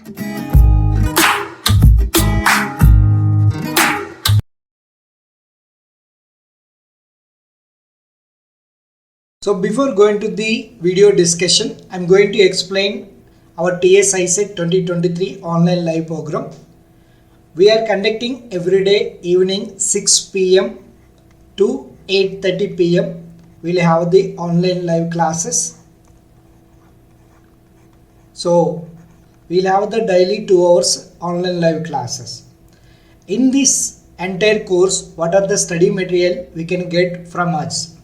So before going to the video discussion, I am going to explain our TS Icet 2023 online live program. We are conducting every day evening 6 p.m. to 8:30 p.m. We will have the online live classes. So we will have the daily 2 hours online live classes. In this entire course, what are the study material we can get from us?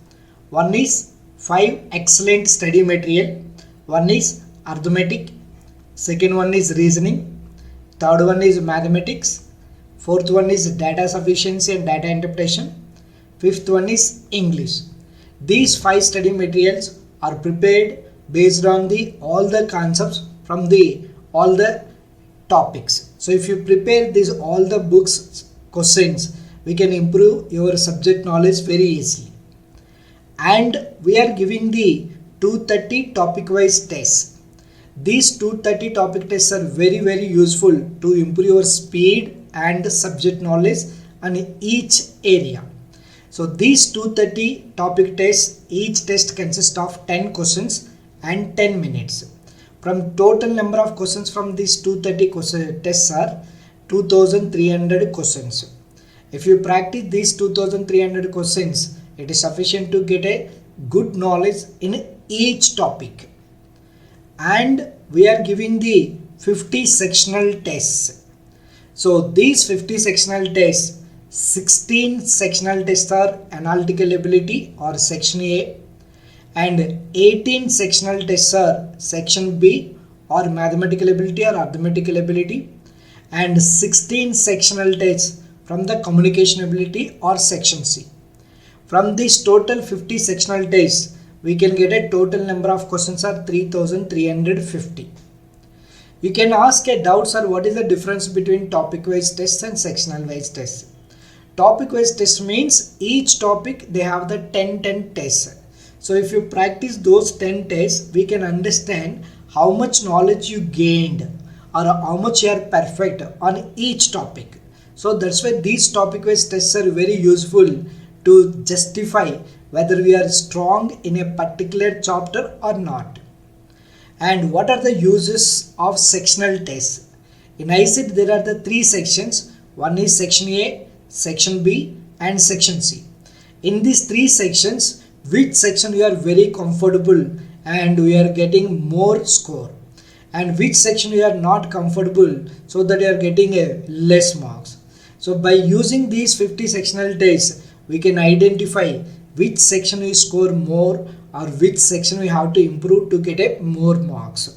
One is 5 excellent study material. One is arithmetic. Second one is reasoning. Third one is mathematics. Fourth one is data sufficiency and data interpretation. Fifth one is English. These 5 study materials are prepared based on all the concepts from all the topics. So if you prepare all the books questions, we can improve your subject knowledge very easily. And we are giving the 230 topic wise tests. These 230 topic tests are very useful to improve your speed and subject knowledge on each area. So these 230 topic tests, each test consists of 10 questions and 10 minutes. From total number of questions from these 230 tests are 2300 questions. If you practice these 2300 questions, it is sufficient to get a good knowledge in each topic. And we are giving the 50 sectional tests. So these 50 sectional tests, 16 sectional tests are analytical ability or section A, and 18 sectional tests are section B or mathematical ability or arithmetical ability, and 16 sectional tests from the communication ability or section C. From this total 50 sectional tests, we can get a total number of questions are 3350. You can ask a doubt, sir, what is the difference between topic wise tests and sectional wise tests? Topic wise test means each topic they have the 10 tests. So if you practice those 10 tests, we can understand how much knowledge you gained or how much you are perfect on each topic. So that's why these topic wise tests are very useful to justify whether we are strong in a particular chapter or not. And what are the uses of sectional tests? In Icet there are the 3 sections. One is section A, section B and section C. In these 3 sections, which section you are very comfortable and we are getting more score, and which section you are not comfortable so that you are getting a less marks. So by using these 50 sectional tests, we can identify which section we score more or which section we have to improve to get a more marks.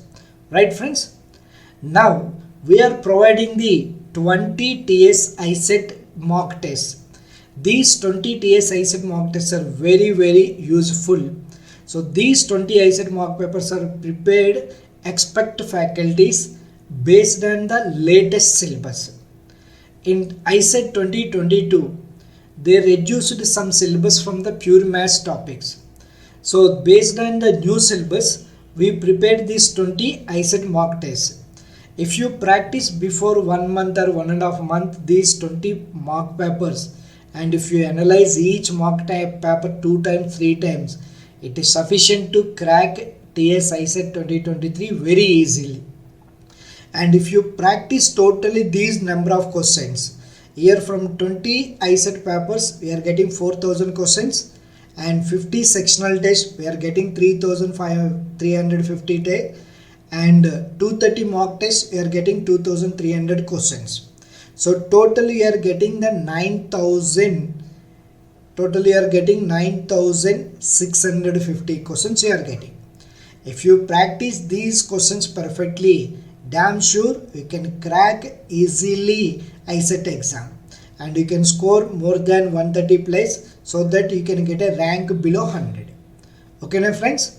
Right friends? Now we are providing the 20 TS Icet mock tests. These 20 TS Icet mock tests are very useful. So these 20 Icet mock papers are prepared expert faculties based on the latest syllabus. In Icet 2022, they reduced some syllabus from the pure maths topics. So based on the new syllabus, we prepared these 20 Icet mock tests. If you practice before 1 month or 1.5 months these 20 mock papers, and if you analyze each mock paper 2 times, 3 times, it is sufficient to crack TS Icet 2023 very easily. And if you practice totally these number of questions, here from 20 Icet papers we are getting 4000 questions, and 50 sectional tests we are getting 3350 tests, and 230 mock tests we are getting 2300 questions. So totally you are getting the 9650 questions you are getting. If you practice these questions perfectly, damn sure you can crack easily Icet exam and you can score more than 130 plus so that you can get a rank below 100. Okay my friends,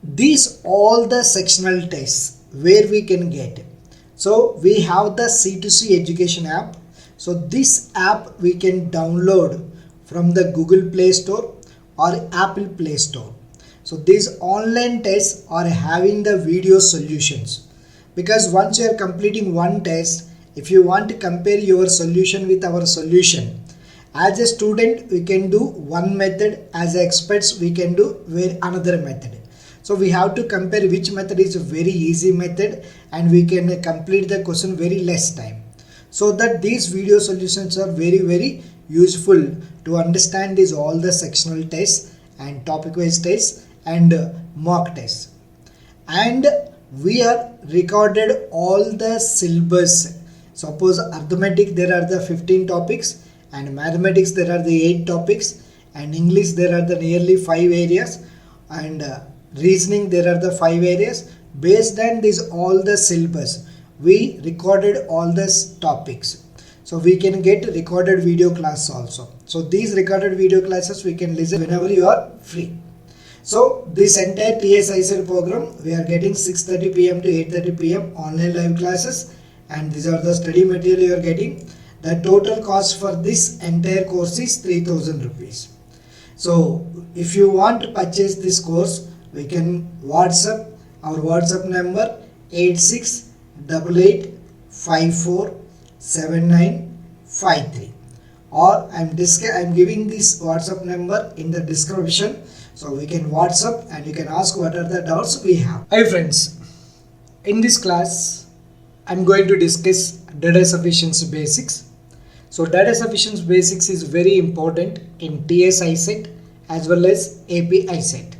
these all the sectional tests where we can get. So we have the C2C education app. So this app we can download from the Google Play Store or Apple Play Store. So these online tests are having the video solutions. because once you are completing one test, if you want to compare your solution with our solution, as a student we can do one method, as experts we can do another method. So we have to compare which method is a very easy method and we can complete the question very less time. So that these video solutions are very useful to understand these all the sectional tests and topic wise tests and mock tests. And we are recorded all the syllabus. Suppose arithmetic there are the 15 topics, and mathematics there are the 8 topics, and English there are the nearly 5 areas, and reasoning there are the 5 areas. Based on this all the syllabus, we recorded all the topics. So we can get recorded video class also. So these recorded video classes we can listen whenever you are free. So this entire TS Icet program we are getting 6:30 PM to 8:30 PM online live classes, and these are the study material you are getting. The total cost for this entire course is 3,000 rupees. So if you want to purchase this course, we can WhatsApp our WhatsApp number 8688547953, or I'm giving this WhatsApp number in the description, so we can WhatsApp and you can ask what are the doubts we have. Hi friends, in this class I'm going to discuss data sufficiency basics. So data sufficiency basics is very important in TS Icet as well as AP Icet.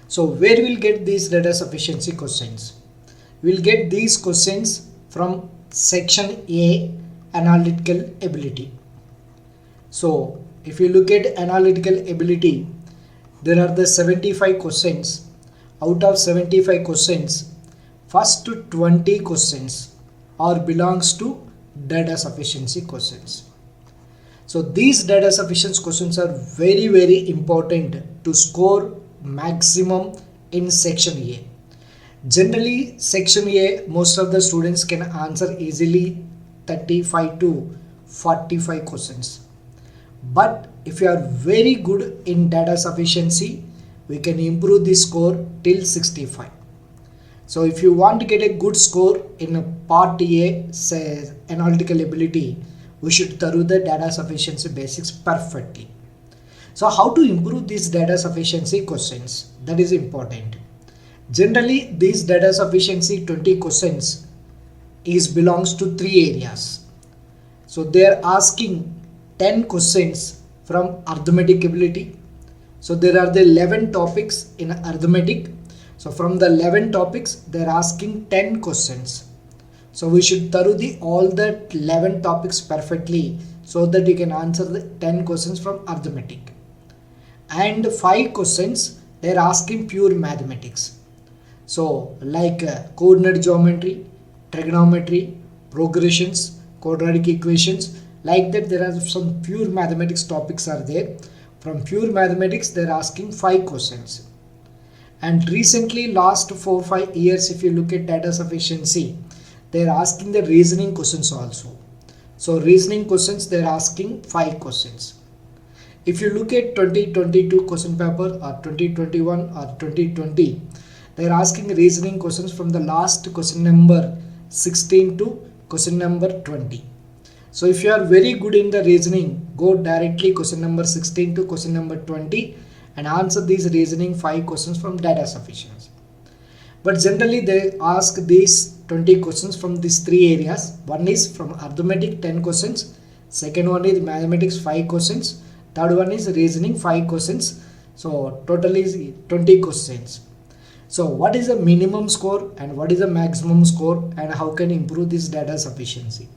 So where we'll get these data sufficiency questions? We'll get these questions from section A, analytical ability. So if you look at analytical ability, there are the 75 questions. Out of 75 questions, first 20 questions are belongs to data sufficiency questions. So these data sufficiency questions are very important to score maximum in section A. Generally section A most of the students can answer easily 35 to 45 questions. But if you are very good in data sufficiency, we can improve the score till 65. So if you want to get a good score in a part A, say analytical ability, we should thorough the data sufficiency basics perfectly. So how to improve these data sufficiency questions? That is important. Generally these data sufficiency 20 questions belongs to 3 areas. So they are asking 10 questions from arithmetic ability. So there are the 11 topics in arithmetic. So from the 11 topics they are asking 10 questions. So we should thorough all the 11 topics perfectly so that you can answer the 10 questions from arithmetic. And 5 questions they are asking pure mathematics. So like coordinate geometry, trigonometry, progressions, quadratic equations, like that there are some pure mathematics topics are there. From pure mathematics they are asking 5 questions. And recently last 4-5 years if you look at data sufficiency, they are asking the reasoning questions also. So reasoning questions they are asking 5 questions. If you look at 2022 question paper or 2021 or 2020, they are asking reasoning questions from the last question number 16 to question number 20. So if you are very good in the reasoning, go directly question number 16 to question number 20 and answer these reasoning 5 questions from data sufficiency. But generally they ask these 20 questions from these 3 areas. One is from arithmetic 10 questions, second one is mathematics 5 questions, third one is reasoning 5 questions. So total is 20 questions. So what is the minimum score and what is the maximum score and how can improve this data sufficiency?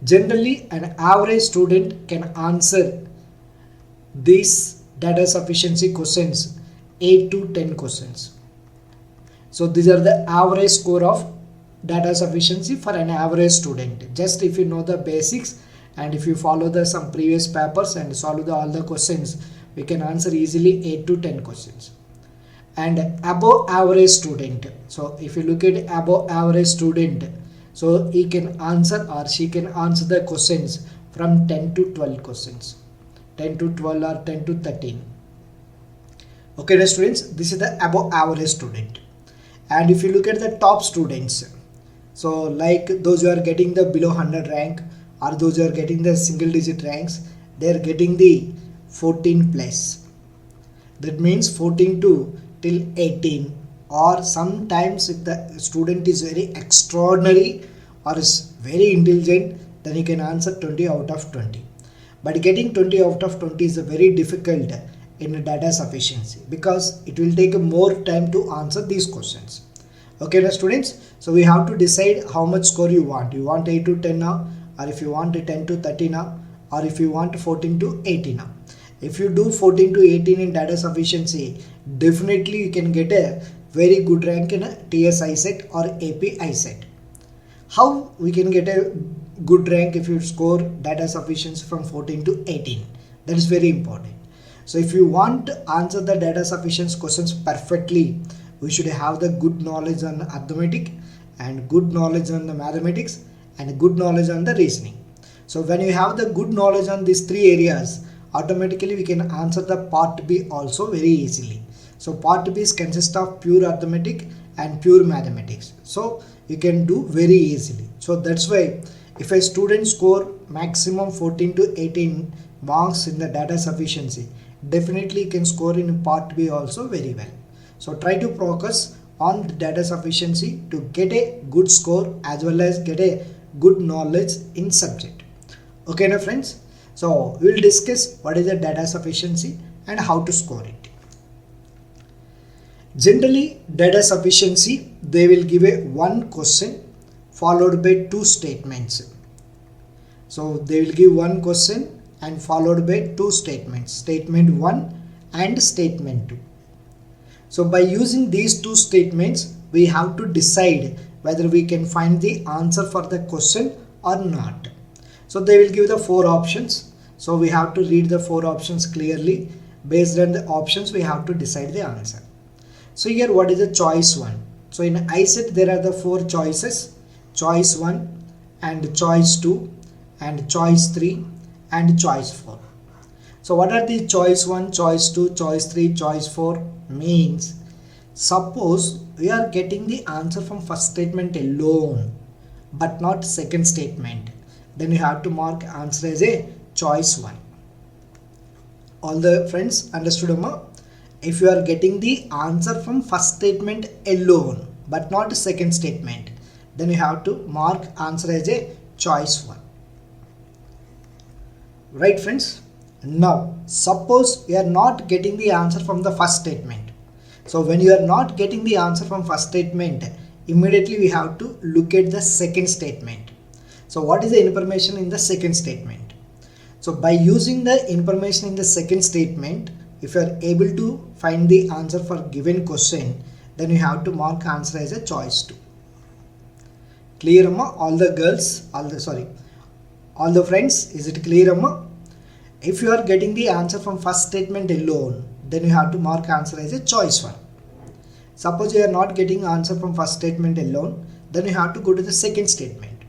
Generally an average student can answer these data sufficiency questions 8 to 10 questions. So these are the average score of data sufficiency for an average student. Just if you know the basics and if you follow some previous papers and solve all the questions, we can answer easily 8 to 10 questions. And above average student, so if you look at above average student, so he can answer or she can answer the questions from 10 to 12 questions, 10 to 12 or 10 to 13. Okay students, this is the above average student. And if you look at the top students, So like those who are getting the below 100 rank or those who are getting the single digit ranks, they are getting the 14 plus. That means 14 to till 18, or sometimes if the student is very extraordinary or is very intelligent, then you can answer 20 out of 20. But getting 20 out of 20 is very difficult in data sufficiency because it will take more time to answer these questions. Okay now students, so we have to decide how much score you want. You want 8 to 10 now, or if you want 10 to 30 now, or if you want 14 to 18 now. If you do 14 to 18 in data sufficiency, definitely you can get a very good rank in a TS Icet or AP Icet. How we can get a good rank if you score data sufficiency from 14 to 18? That is very important. So if you want to answer the data sufficiency questions perfectly, we should have the good knowledge on arithmetic and good knowledge on the mathematics and good knowledge on the reasoning. So when you have the good knowledge on these three areas, automatically we can answer the part B also very easily. So part B is consist of pure arithmetic and pure mathematics. So you can do very easily. So that's why if a student score maximum 14 to 18 marks in the data sufficiency, definitely can score in part B also very well. So try to focus on the data sufficiency to get a good score as well as get a good knowledge in subject. Okay now friends, so we will discuss what is the data sufficiency and how to score it. Generally data sufficiency, they will give a one question followed by two statements. So they will give one question and followed by two statements, statement 1 and statement 2. So by using these two statements, we have to decide whether we can find the answer for the question or not. So they will give the four options. So we have to read the four options clearly. Based on the options, we have to decide the answer. So here what is the choice 1? So in Icet there are the four choices, choice 1 and choice 2 and choice 3 and choice 4. So what are the choice 1, choice 2, choice 3, choice 4 means? Suppose we are getting the answer from first statement alone but not second statement, then you have to mark answer as a choice 1. All the friends understood, Amma? If you are getting the answer from first statement alone but not second statement, then you have to mark answer as a choice 1. Right friends? Now suppose you are not getting the answer from the first statement. So when you are not getting the answer from first statement, immediately we have to look at the second statement. So what is the information in the second statement? So by using the information in the second statement, if you are able to find the answer for given question, then you have to mark answer as a choice 2. Clear, Amma? All the girls, all the friends, is it clear, Amma? If you are getting the answer from first statement alone, then you have to mark answer as a choice 1. Suppose you are not getting answer from first statement alone, then you have to go to the second statement.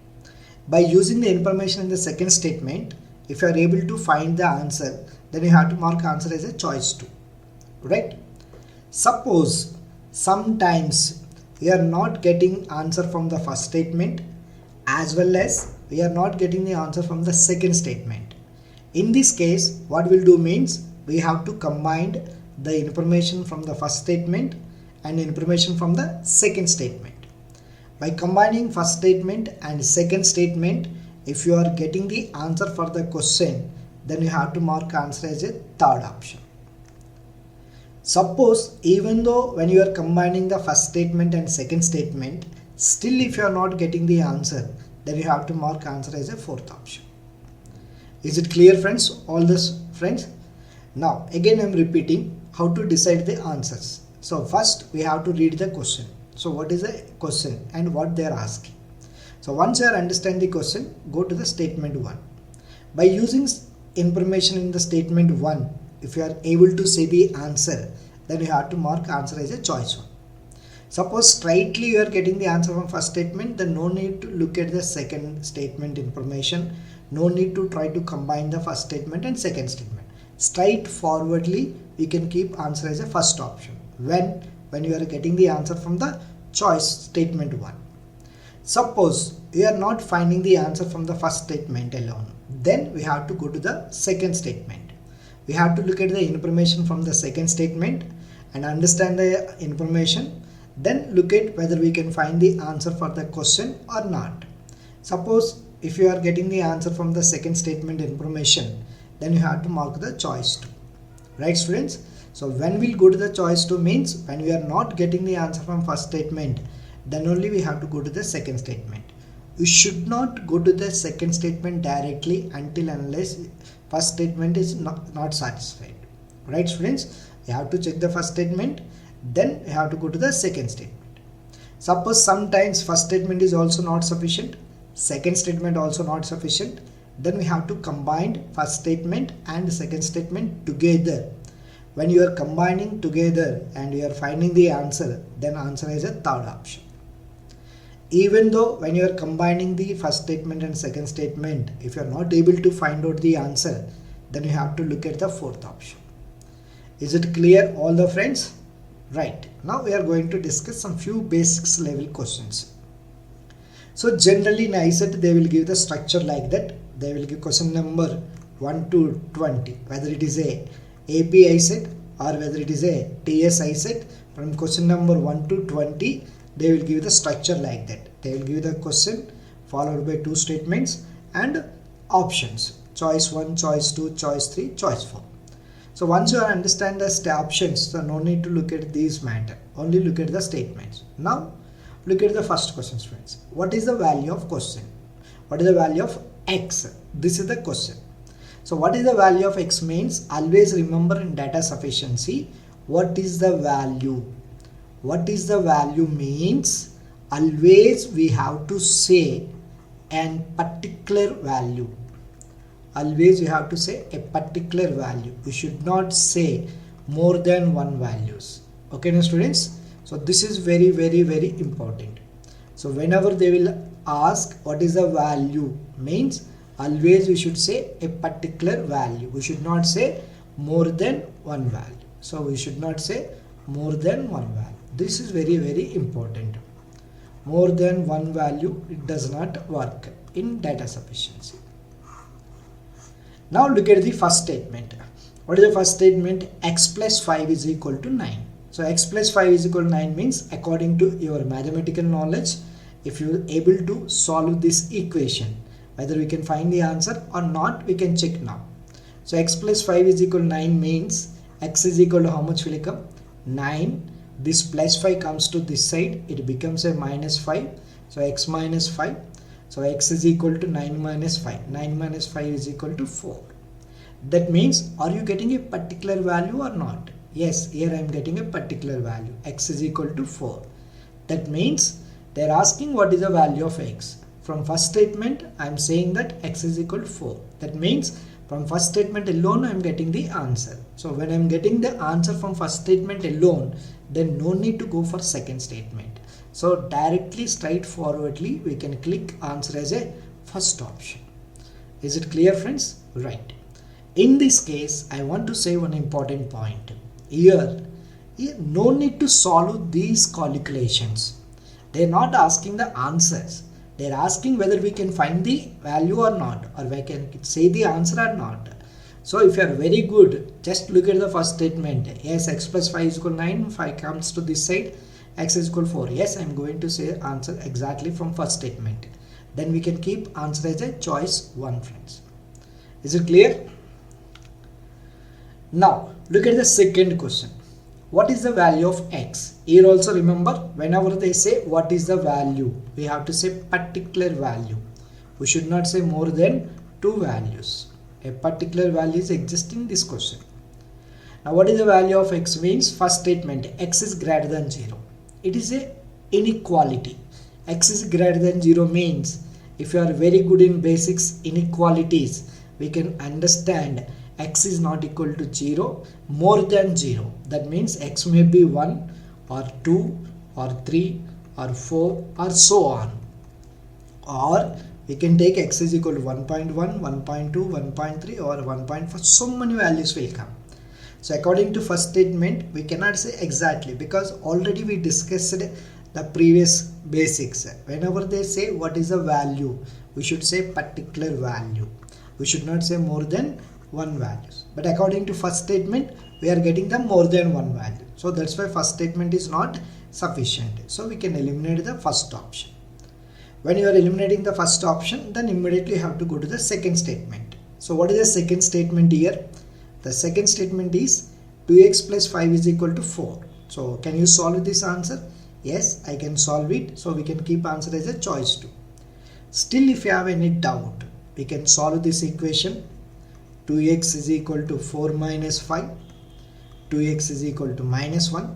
By using the information in the second statement, if you are able to find the answer, then you have to mark answer as a choice 2. Right? Suppose sometimes we are not getting answer from the first statement as well as we are not getting the answer from the second statement. In this case, what we'll do means we have to combine the information from the first statement and information from the second statement. By combining first statement and second statement, if you are getting the answer for the question, then you have to mark answer as a third option. Suppose even though when you are combining the first statement and second statement, still if you are not getting the answer, then you have to mark answer as a fourth option. Is it clear friends? All this friends? Now again I am repeating how to decide the answers. So first we have to read the question. So what is the question and what they are asking? So once you understand the question, go to the statement 1. By using information in the statement 1, if you are able to say the answer, then you have to mark answer as a choice 1. Suppose straightly you are getting the answer from first statement, then no need to look at the second statement information. No need to try to combine the first statement and second statement. Straightforwardly, we can keep answer as a first option when you are getting the answer from the choice statement 1. Suppose we are not finding the answer from the first statement alone, then we have to go to the second statement. We have to look at the information from the second statement and understand the information, then look at whether we can find the answer for the question or not. Suppose if you are getting the answer from the second statement information, then you have to mark the choice 2. Right, students? So when we'll go to the choice 2 means when we are not getting the answer from first statement, then only we have to go to the second statement. You should not go to the second statement directly until unless first statement is not satisfied. Right, students? You have to check the first statement, then you have to go to the second statement. Suppose sometimes first statement is also not sufficient, second statement also not sufficient, then we have to combine first statement and second statement together. When you are combining together and you are finding the answer, then answer is a third option. Even though when you are combining the first statement and second statement, if you are not able to find out the answer, then you have to look at the fourth option. Is it clear, all the friends? Right. Now we are going to discuss some few basics level questions. So generally in Icet they will give the structure like that. They will give question number 1 to 20, whether it is a AP Icet or whether it is a TS Icet. From question number 1 to 20, they will give the structure like that. They will give the question followed by 2 statements and options. Choice 1, choice 2, choice 3, choice 4. So once you understand the options, so no need to look at these matter. Only look at the statements. Now look at the first question, friends. What is the value of question? What is the value of X? This is the question. So what is the value of X means? Always remember in data sufficiency, what is the value? What is the value means always we have to say a particular value. Always you have to say a particular value. You should not say more than one values. Okay, now students. So this is very, very, very important. So whenever they will ask what is the value means, always we should say a particular value. We should not say more than one value. So we should not say more than one value. This is very, very important. More than one value, it does not work in data sufficiency. Now look at the first statement. What is the first statement? X plus 5 is equal to 9. So x plus 5 is equal to 9 means according to your mathematical knowledge, if you are able to solve this equation, whether we can find the answer or not, we can check now. So x plus 5 is equal to 9 means x is equal to how much will come? 9. This plus 5 comes to this side, it becomes a minus 5. So x minus 5. So x is equal to 9 minus 5. 9 minus 5 is equal to 4. That means, are you getting a particular value or not? Yes, here I am getting a particular value. X is equal to 4. That means they are asking what is the value of x. From first statement, I am saying that x is equal to 4. That means from first statement alone, I am getting the answer. So when I am getting the answer from first statement alone, then no need to go for second statement. So directly, straightforwardly, we can click answer as a first option. Is it clear, friends? Right. In this case, I want to say one important point. Here, no need to solve these calculations. They are not asking the answers. They are asking whether we can find the value or not, or we can say the answer or not. So if you are very good, just look at the first statement. Yes, x plus 5 is equal to 9. 5 comes to this side. X is equal to 4. Yes, I am going to say answer exactly from first statement. Then we can keep answer as a choice 1, friends. Is it clear? Now, look at the second question. What is the value of x? Here also remember, whenever they say what is the value, we have to say particular value. We should not say more than 2 values. A particular value is existing in this question. Now what is the value of x means? First statement, x is greater than 0. It is a inequality. X is greater than 0 means, if you are very good in basics inequalities, we can understand x is not equal to 0, more than 0. That means x may be 1 or 2 or 3 or 4 or so on. Or we can take x is equal to 1.1, 1.2, 1.3 or 1.4. So many values will come. So according to first statement, we cannot say exactly because already we discussed the previous basics. Whenever they say what is a value, we should say particular value. We should not say more than one value. But according to first statement, we are getting the more than one value. So that's why first statement is not sufficient. So we can eliminate the first option. When you are eliminating the first option, then immediately you have to go to the second statement. So what is the second statement here? The second statement is 2x plus 5 is equal to 4. So can you solve this answer? Yes, I can solve it. So we can keep answer as a choice 2. Still, if you have any doubt, we can solve this equation. 2x is equal to 4 minus 5. 2x is equal to minus 1.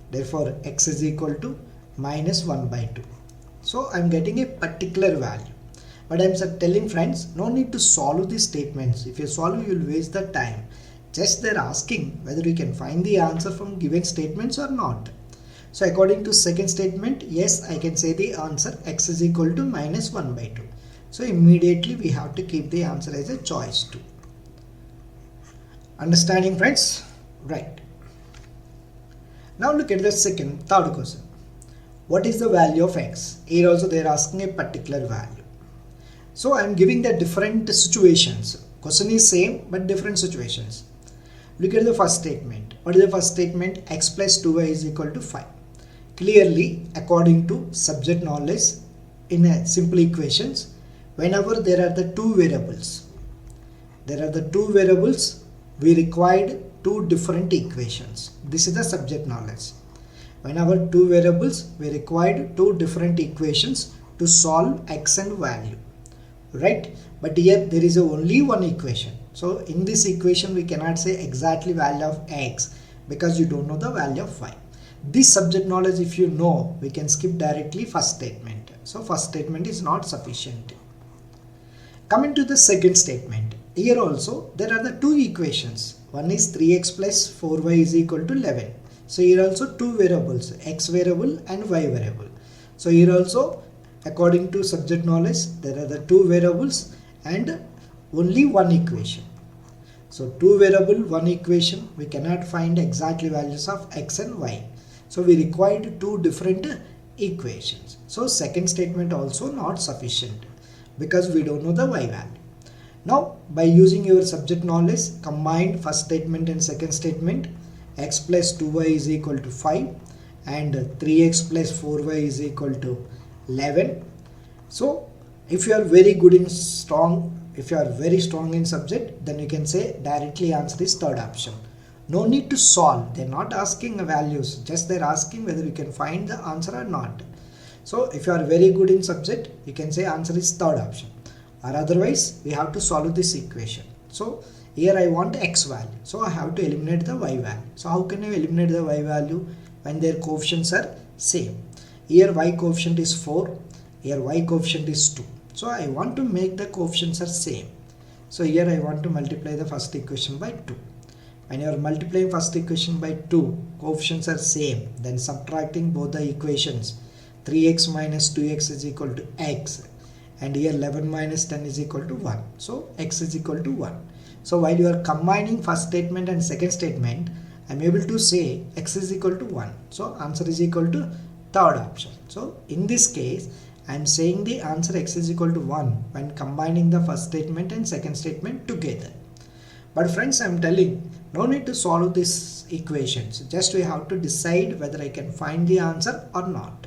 Therefore, x is equal to minus 1 by 2. So I am getting a particular value. But I am telling friends, no need to solve these statements. If you solve, you will waste the time. Just they are asking whether you can find the answer from given statements or not. So according to second statement, yes, I can say the answer x is equal to minus 1 by 2. So immediately we have to keep the answer as a choice 2. Understanding, friends? Right. Now look at the third question. What is the value of x? Here also they are asking a particular value. So I am giving the different situations. Question is same but different situations. Look at the first statement. What is the first statement? X plus 2y is equal to 5. Clearly, according to subject knowledge, in a simple equations, whenever there are the two variables, we required two different equations. This is the subject knowledge. Whenever two variables, we required two different equations to solve x and value, right? But here there is only one equation. So in this equation we cannot say exactly value of x because you don't know the value of y. This subject knowledge, if you know, we can skip directly first statement. So first statement is not sufficient. Coming to the second statement, here also there are the two equations. One is 3x plus 4y is equal to 11. So here also two variables, x variable and y variable. So here also, according to subject knowledge, there are the two variables and only one equation. So two variable, one equation, we cannot find exactly values of x and y. So we required two different equations. So second statement also not sufficient because we don't know the y value. Now by using your subject knowledge, combine first statement and second statement. X plus 2y is equal to 5 and 3x plus 4y is equal to 11. So if you are very good in if you are very strong in subject, then you can say directly answer is third option. No need to solve. They are not asking values, just they are asking whether you can find the answer or not. So if you are very good in subject, you can say answer is third option, or otherwise we have to solve this equation. So here I want x value, so I have to eliminate the y value. So how can I eliminate the y value when their coefficients are same? Here y coefficient is 4, here y coefficient is 2. So I want to make the coefficients are same. So here I want to multiply the first equation by 2. When you are multiplying first equation by 2, coefficients are same, then subtracting both the equations, 3x minus 2x is equal to x, and here 11 minus 10 is equal to 1. So x is equal to 1. So while you are combining first statement and second statement, I am able to say x is equal to 1. So answer is equal to third option. So in this case, I am saying the answer x is equal to 1 when combining the first statement and second statement together. But friends, I am telling, no need to solve these equations. Just we have to decide whether I can find the answer or not.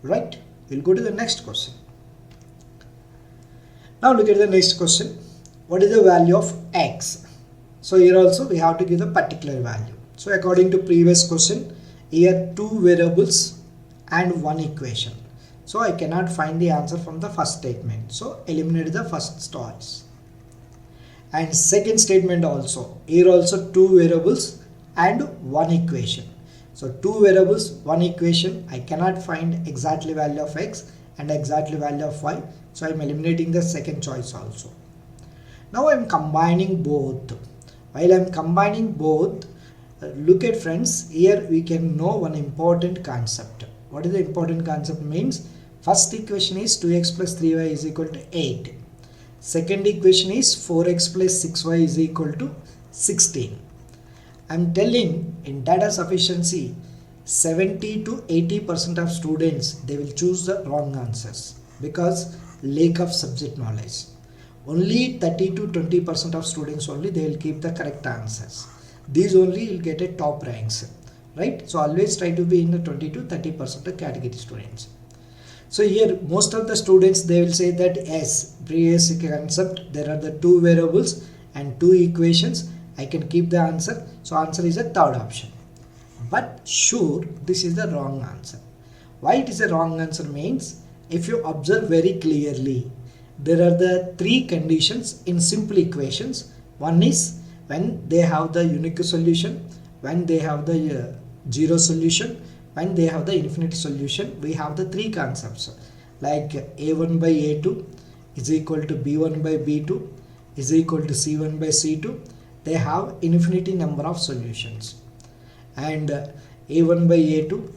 Right? We'll go to the next question. Now look at the next question. What is the value of x? So here also we have to give the particular value. So according to previous question, here two variables and one equation. So I cannot find the answer from the first statement. So eliminate the first choice. And second statement also. Here also two variables and one equation. So two variables, one equation. I cannot find exactly value of x and exactly value of y. So I am eliminating the second choice also. Now I am combining both. While I am combining both, look at friends, here we can know one important concept. What is the important concept means? First equation is 2x plus 3y is equal to 8. Second equation is 4x plus 6y is equal to 16. I am telling in data sufficiency, 70 to 80% of students, they will choose the wrong answers because lack of subject knowledge. Only 30 to 20% of students only, they will keep the correct answers. These only will get a top ranks, right? So always try to be in the 20 to 30% category students. So here most of the students, they will say that as previous concept, there are the two variables and two equations, I can keep the answer. So answer is a third option. But sure, this is the wrong answer. Why it is a wrong answer means, if you observe very clearly, there are the three conditions in simple equations. One is when they have the unique solution, when they have the zero solution, when they have the infinite solution. We have the three concepts like a1 by a2 is equal to b1 by b2 is equal to c1 by c2. They have infinity number of solutions. And a1 by a2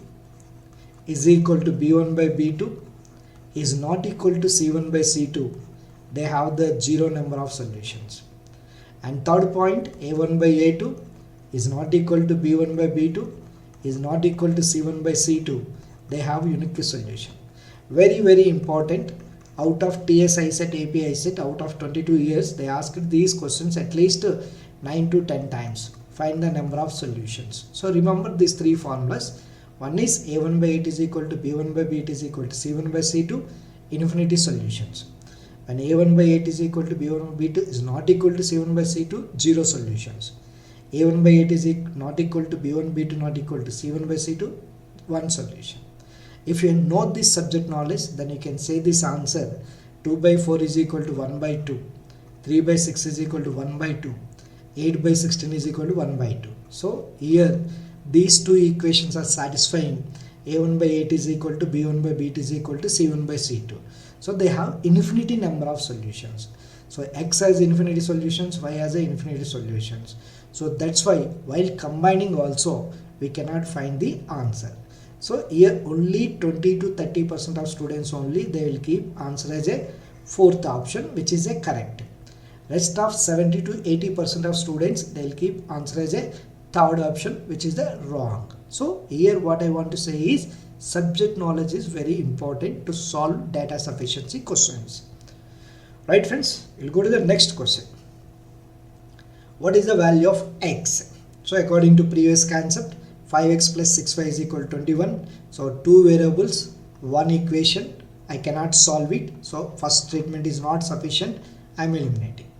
is equal to b1 by b2 is not equal to c1 by c2. They have the zero number of solutions. And third point, a1 by a2 is not equal to b1 by b2 is not equal to c1 by c2. They have unique solution. Very, very important. Out of TS Icet, AP Icet, out of 22 years, they asked these questions at least 9 to 10 times. Find the number of solutions. So remember these three formulas. One is a1 by 8 is equal to b1 by b2 is equal to c1 by c2, infinity solutions. When a1 by 8 is equal to b1 by b2 is not equal to c1 by c2, zero solutions. a1 by 8 is not equal to b1 b2 not equal to c1 by c2, one solution. If you know this subject knowledge, then you can say this answer 2 by 4 is equal to 1 by 2, 3 by 6 is equal to 1 by 2, 8 by 16 is equal to 1 by 2. So here these two equations are satisfying. a1 by 8 is equal to b1 by b2 is equal to c1 by c2. So they have infinity number of solutions. So x has infinity solutions, y has infinity solutions. So that's why while combining also we cannot find the answer. So here only 20 to 30% of students only, they will keep answer as a fourth option, which is a correct. Rest of 70 to 80% of students, they will keep answer as a third option, which is the wrong. So here what I want to say is subject knowledge is very important to solve data sufficiency questions. Right friends, we'll go to the next question. What is the value of x? So according to previous concept, 5x plus 6y is equal to 21. So two variables, one equation, I cannot solve it. So first statement is not sufficient, I am eliminating.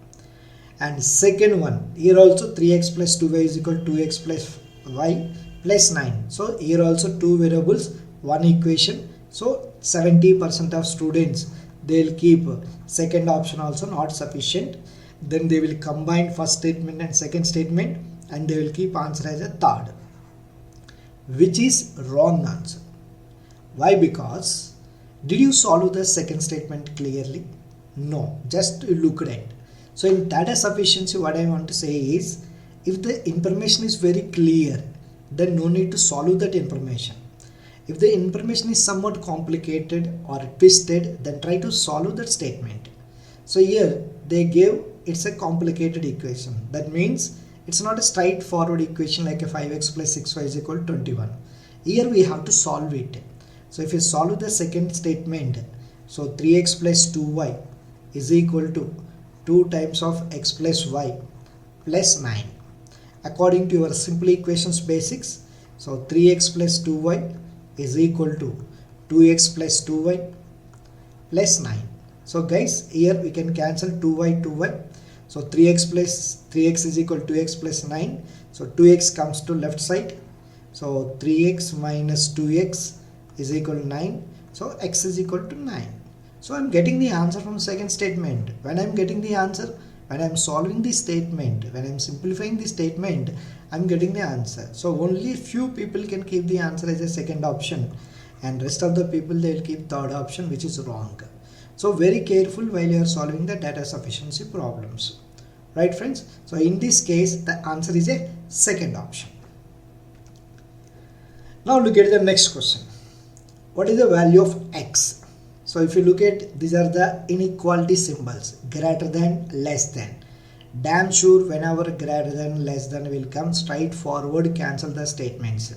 And second one, here also 3x plus 2y is equal to 2x plus y plus 9. So here also two variables, one equation. So 70% of students, they will keep second option also not sufficient. Then they will combine first statement and second statement and they will keep answer as a third, which is wrong answer. Why? Because did you solve the second statement clearly? No, just look at it. So in data sufficiency, what I want to say is, if the information is very clear, then no need to solve that information. If the information is somewhat complicated or twisted, then try to solve that statement. So here they gave it's a complicated equation. That means it's not a straightforward equation like a 5x plus 6y is equal to 21. Here we have to solve it. So if you solve the second statement, so 3x plus 2y is equal to 2 times of x plus y plus 9. According to your simple equations basics, so 3x plus 2y is equal to 2x plus 2y plus 9. So guys, here we can cancel 2y, 2y. So 3x plus 3x is equal to 2x plus 9. So 2x comes to left side. So 3x minus 2x is equal to 9. So x is equal to 9. So I'm getting the answer from second statement. When I'm getting the answer, when I'm solving the statement, when I'm simplifying the statement, I'm getting the answer. So only few people can keep the answer as a second option and rest of the people, they will keep third option, which is wrong. So very careful while you are solving the data sufficiency problems. Right friends? So in this case, the answer is a second option. Now look at the next question. What is the value of x? So if you look at, these are the inequality symbols, greater than, less than. Damn sure whenever greater than, less than will come, straight forward cancel the statements.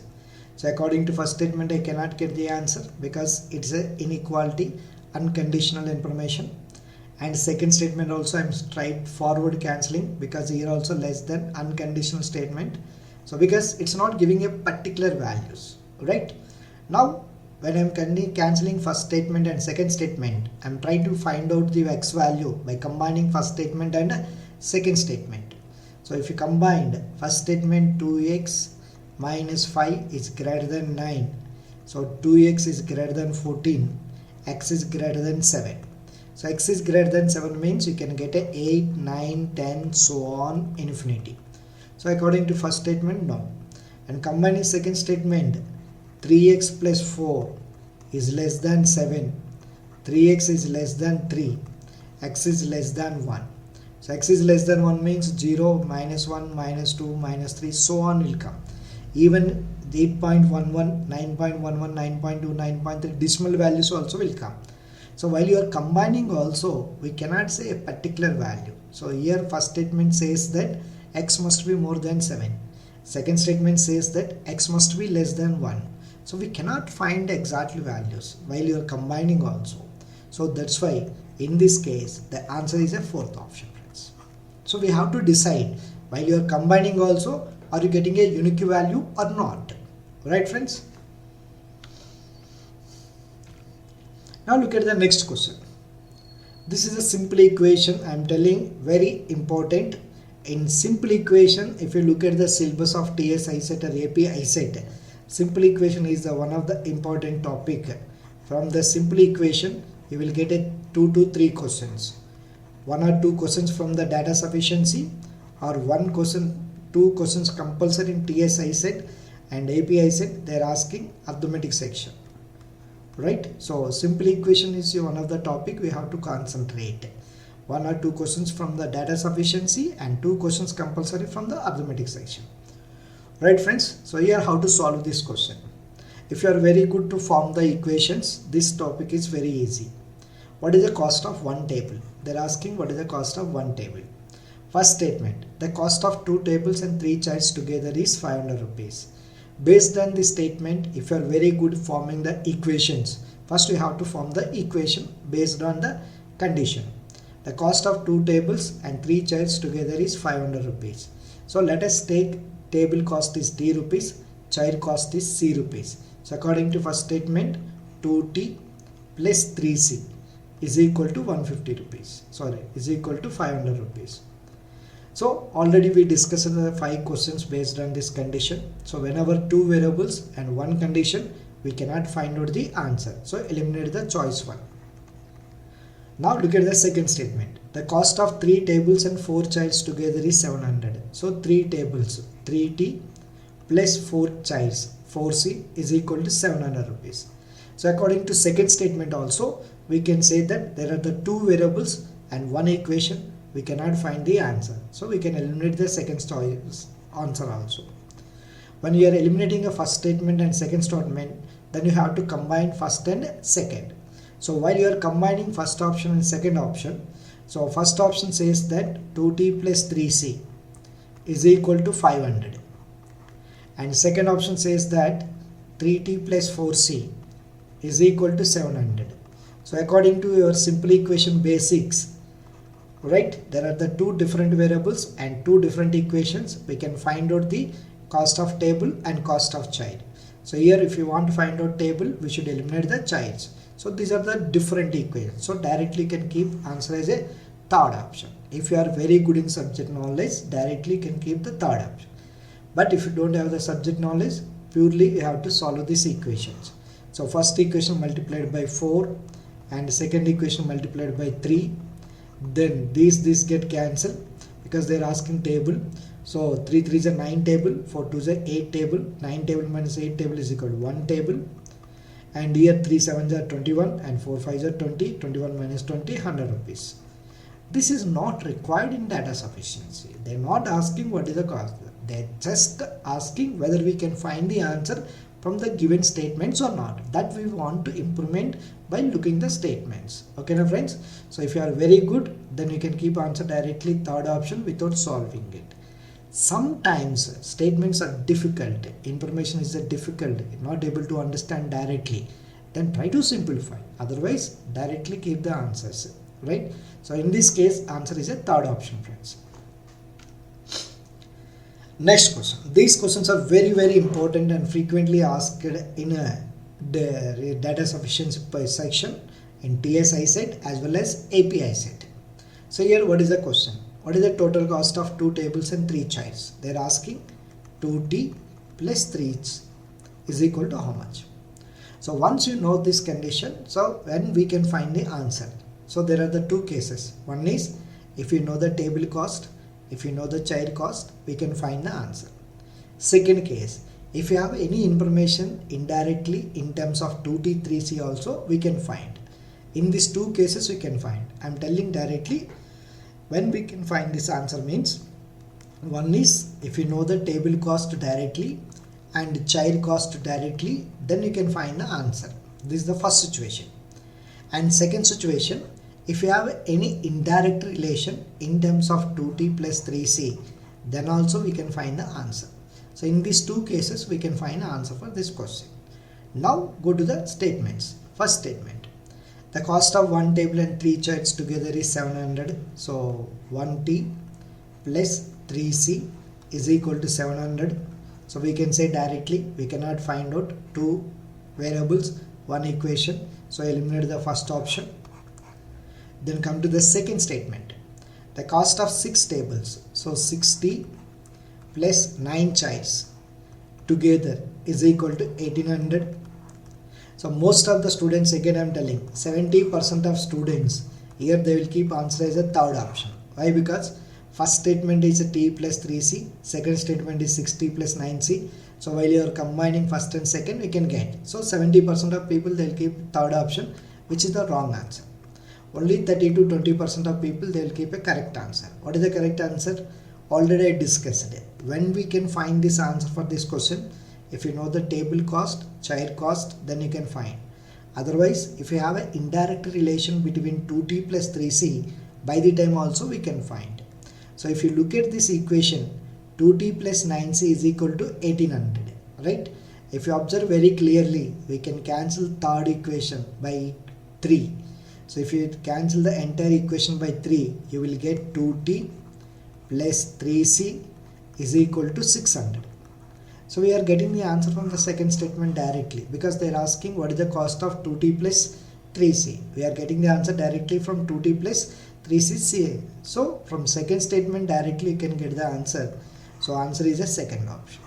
So according to first statement I cannot get the answer because it's a inequality, unconditional information. And second statement also I'm straightforward cancelling because here also less than unconditional statement. So because it's not giving a particular values, right? Now when I'm cancelling first statement and second statement, I'm trying to find out the x value by combining first statement and second statement. So if you combined first statement 2x minus 5 is greater than 9. So 2x is greater than 14, x is greater than 7. So x is greater than 7 means you can get a 8, 9, 10, so on infinity. So according to first statement, no. And combining second statement, 3x plus 4 is less than 7, 3x is less than 3, x is less than 1. So x is less than 1 means 0, minus 1, minus 2, minus 3, so on will come. Even 8.11, 9.11, 9.2, 9.3 decimal values also will come. So while you are combining also, we cannot say a particular value. So here first statement says that x must be more than 7. Second statement says that x must be less than 1. So we cannot find exact values while you are combining also. So that's why in this case the answer is a fourth option, friends. So we have to decide while you are combining also, are you getting a unique value or not, right friends? Now look at the next question. This is a simple equation. I am telling very important. In simple equation, if you look at the syllabus of TS Icet or AP Icet, simple equation is the one of the important topic. From the simple equation, you will get a 2 to 3 questions. 1 or 2 questions from the data sufficiency, or 2 questions compulsory in TS Icet and AP Icet. They are asking arithmetic section, right? So simple equation is one of the topic we have to concentrate. 1 or 2 questions from the data sufficiency and 2 questions compulsory from the arithmetic section, right friends? So here how to solve this question. If you are very good to form the equations, this topic is very easy. What is the cost of one table? They are asking what is the cost of one table. First statement, the cost of 2 tables and 3 chairs together is 500 rupees. Based on this statement, if you are very good forming the equations, first you have to form the equation based on the condition. The cost of 2 tables and 3 chairs together is 500 rupees. So let us take table cost is D rupees, chair cost is C rupees. So according to first statement, 2T plus 3C is equal to 150 rupees. Sorry, is equal to 500 rupees. So already we discussed the 5 questions based on this condition. So whenever 2 variables and 1 condition, we cannot find out the answer. So eliminate the choice 1. Now look at the second statement. The cost of 3 tables and 4 chairs together is 700. So 3 tables, 3T plus 4 chairs, 4C is equal to 700 rupees. So according to second statement also, we can say that there are the 2 variables and 1 equation. We cannot find the answer. So we can eliminate the second choice answer also. When you are eliminating a first statement and second statement, then you have to combine first and second. So while you are combining first option and second option, so first option says that 2T plus 3C is equal to 500. And second option says that 3T plus 4C is equal to 700. So according to your simple equation basics, right, there are the 2 different variables and 2 different equations. We can find out the cost of table and cost of child. So here if you want to find out table, we should eliminate the childs. So these are the different equations. So directly you can keep answer as a third option. If you are very good in subject knowledge, directly you can keep the third option. But if you don't have the subject knowledge, purely you have to solve these equations. So first equation multiplied by 4 and second equation multiplied by 3. Then these get cancelled because they are asking table. So 3 3 is a 9 table, 4 2 is a 8 table, 9 table minus 8 table is equal to 1 table. And here 3 7s are 21 and 4 5s are 20, 21 minus 20, 100 rupees. This is not required in data sufficiency. They are not asking what is the cost. They are just asking whether we can find the answer from the given statements or not. That we want to implement by looking the statements. Okay now friends. So if you are very good, then you can keep answer directly third option without solving it. Sometimes statements are difficult, information is difficult, not able to understand directly, then try to simplify, otherwise directly keep the answers, right? So in this case answer is a third option, friends. Next question. These questions are very important and frequently asked in the data sufficiency section in TS Icet as well as AP Icet. So here what is the question? What is the total cost of 2 tables and 3 chairs? They are asking 2t plus 3 is equal to how much? So once you know this condition, so when we can find the answer. So there are the two cases. One is if you know the table cost, if you know the chair cost, we can find the answer. Second case, if you have any information indirectly in terms of 2t, 3c also, we can find. In these two cases we can find. I am telling directly when we can find this answer means, one is if you know the table cost directly and chair cost directly, then you can find the answer. This is the first situation. And second situation, if you have any indirect relation in terms of 2t plus 3c, then also we can find the answer. So in these two cases we can find the answer for this question. Now go to the statements. First statement, the cost of 1 table and 3 chairs together is 700. So 1t plus 3c is equal to 700. So we can say directly, we cannot find out two variables, one equation. So eliminate the first option. Then come to the second statement. The cost of 6 tables, so 60 plus 9 chairs together is equal to 1800. So most of the students, again I am telling, 70% of students here they will keep answer as a third option. Why? Because first statement is a t plus 3c, second statement is 60 plus 9c. So while you are combining first and second, we can get. So 70% of people they will keep third option, which is the wrong answer. Only 30 to 20% of people they will keep a correct answer. What is the correct answer? Already I discussed it. When we can find this answer for this question, if you know the table cost, chair cost, then you can find. Otherwise, if you have an indirect relation between 2t plus 3c, by the time also we can find. So if you look at this equation, 2t plus 9c is equal to 1800, right? If you observe very clearly, we can cancel third equation by 3. So if you cancel the entire equation by 3, you will get 2t plus 3c is equal to 600. So we are getting the answer from the second statement directly, because they are asking what is the cost of 2t plus 3c. We are getting the answer directly from 2t plus 3c. So from second statement directly you can get the answer. So answer is a second option.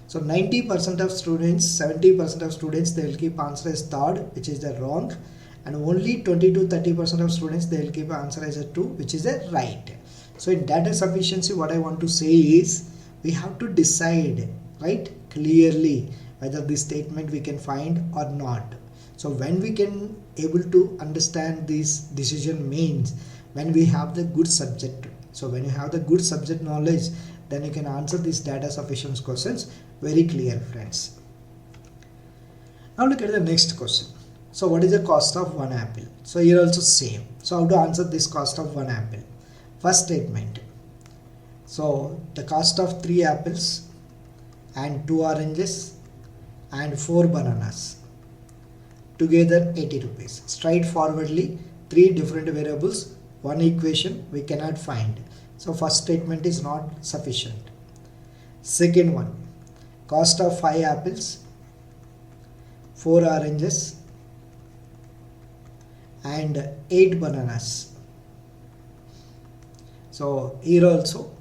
So 90% of students, 70% of students they will keep answer as third, which is the wrong, and only 20 to 30% of students they will keep answer as a 2, which is a right. So in data sufficiency, what I want to say is we have to decide, right, clearly whether this statement we can find or not. So when we can able to understand this decision means when we have the good subject. So when you have the good subject knowledge, then you can answer these data sufficiency questions very clear, friends. Now look at the next question. So what is the cost of 1 apple? So here also same. So how to answer this cost of 1 apple? First statement. So the cost of 3 apples and 2 oranges and 4 bananas together 80 rupees. Straightforwardly 3 different variables, one equation we cannot find. So first statement is not sufficient. Second one, cost of 5 apples, 4 oranges and 8 bananas. So here also